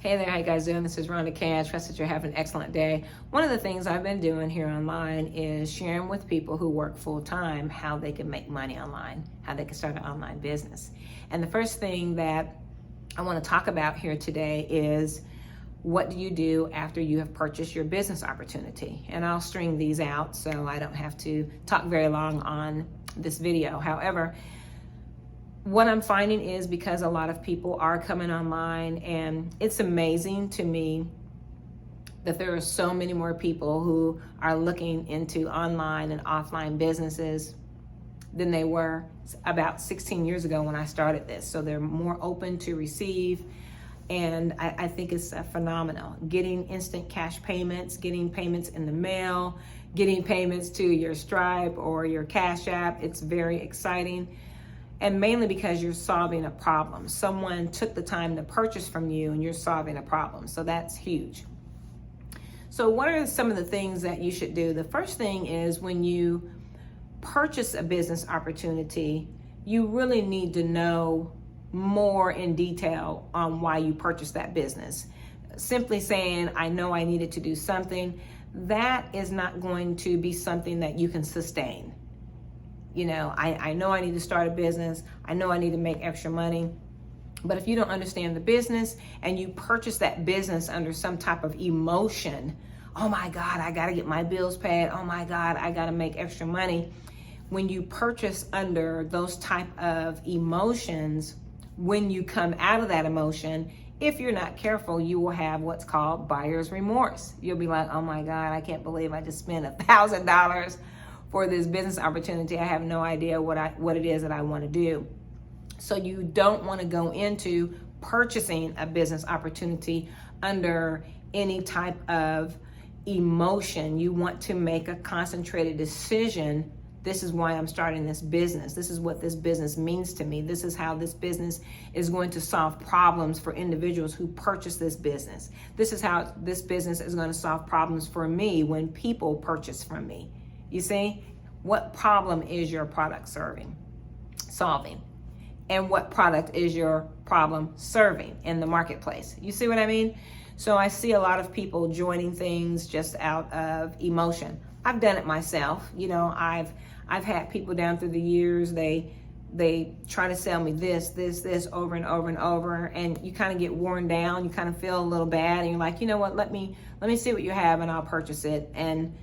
Hey there, how you guys doing? This is Rhonda K. I trust that you're having an excellent day. One of the things I've been doing here online is sharing with people who work full-time how they can make money online, how they can start an online business. And the first thing that I want to talk about here today is what do you do after you have purchased your business opportunity? And I'll string these out so I don't have to talk very long on this video. However, what I'm finding is because a lot of people are coming online, and it's amazing to me that there are so many more people who are looking into online and offline businesses than they were about 16 years ago when I started this. So they're more open to receive, and I think it's phenomenal. Getting instant cash payments, getting payments in the mail, getting payments to your Stripe or your Cash App, it's very exciting. And mainly because you're solving a problem. Someone took the time to purchase from you and you're solving a problem. So that's huge. So what are some of the things that you should do? The first thing is when you purchase a business opportunity, you really need to know more in detail on why you purchased that business. Simply saying, I know I needed to do something, that is not going to be something that you can sustain. You know, I know I need to start a business. I know I need to make extra money. But if you don't understand the business and you purchase that business under some type of emotion, oh my God, I got to get my bills paid. Oh my God, I got to make extra money. When you purchase under those type of emotions, when you come out of that emotion, if you're not careful, you will have what's called buyer's remorse. You'll be like, oh my God, I can't believe I just spent $1,000 for this business opportunity. I have no idea what it is that I want to do. So you don't want to go into purchasing a business opportunity under any type of emotion. You want to make a concentrated decision. This is why I'm starting this business. This is what this business means to me. This is how this business is going to solve problems for individuals who purchase this business. This is how this business is going to solve problems for me when people purchase from me. You see, what problem is your product solving? And what product is your problem serving in the marketplace? You see what I mean? So I see a lot of people joining things just out of emotion. I've done it myself. You know, I've had people down through the years, they try to sell me this over and over and over, and you kind of get worn down. You kind of feel a little bad, and you're like, you know what, let me see what you have and I'll purchase it. And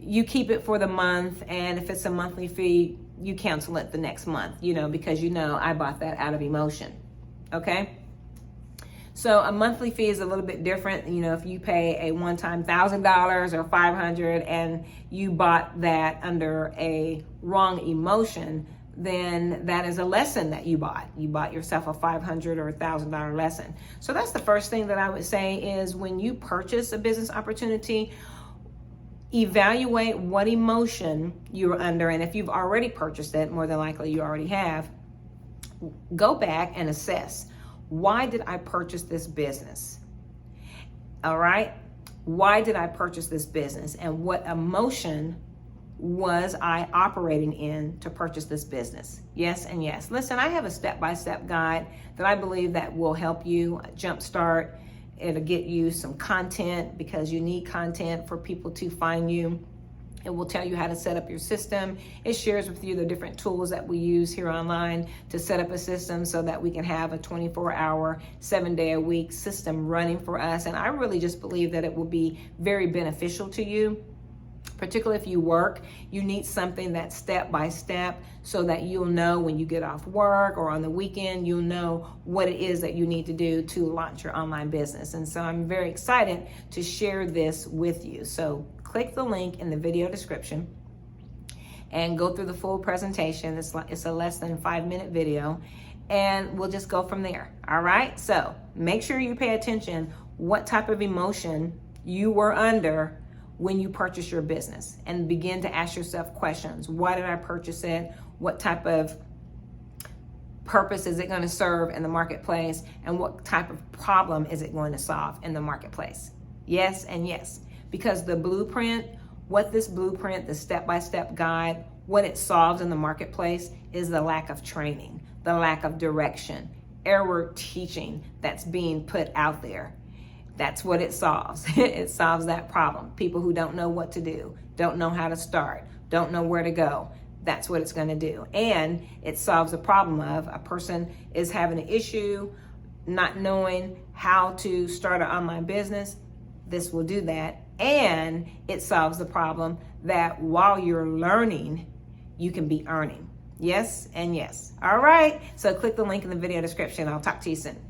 you keep it for the month, and if it's a monthly fee, you cancel it the next month, you know, because you know I bought that out of emotion, okay? So a monthly fee is a little bit different. You know, if you pay a one-time $1,000 or $500 and you bought that under a wrong emotion, then that is a lesson that you bought. You bought yourself a $500 or $1,000 lesson. So that's the first thing that I would say is when you purchase a business opportunity, evaluate what emotion you're under, and if you've already purchased it, more than likely you already have, go back and assess, why did I purchase this business? All right, why did I purchase this business, and what emotion was I operating in to purchase this business? Yes and yes. Listen, I have a step-by-step guide that I believe that will help you jumpstart. It'll get you some content because you need content for people to find you. It will tell you how to set up your system. It shares with you the different tools that we use here online to set up a system so that we can have a 24-hour, 7-day-a-week system running for us. And I really just believe that it will be very beneficial to you. Particularly if you work, you need something that's step by step so that you'll know when you get off work or on the weekend, you'll know what it is that you need to do to launch your online business. And so I'm very excited to share this with you. So click the link in the video description and go through the full presentation. It's a less than 5-minute video, and we'll just go from there. All right. So make sure you pay attention what type of emotion you were under when you purchase your business, and begin to ask yourself questions. Why did I purchase it? What type of purpose is it going to serve in the marketplace? And what type of problem is it going to solve in the marketplace? Yes and yes. Because the blueprint, the step-by-step guide, what it solves in the marketplace is the lack of training, the lack of direction, error teaching that's being put out there. That's what it solves. It solves that problem. People who don't know what to do, don't know how to start, don't know where to go. That's what it's going to do. And it solves the problem of a person is having an issue, not knowing how to start an online business. This will do that. And it solves the problem that while you're learning, you can be earning. Yes and yes. All right. So click the link in the video description. I'll talk to you soon.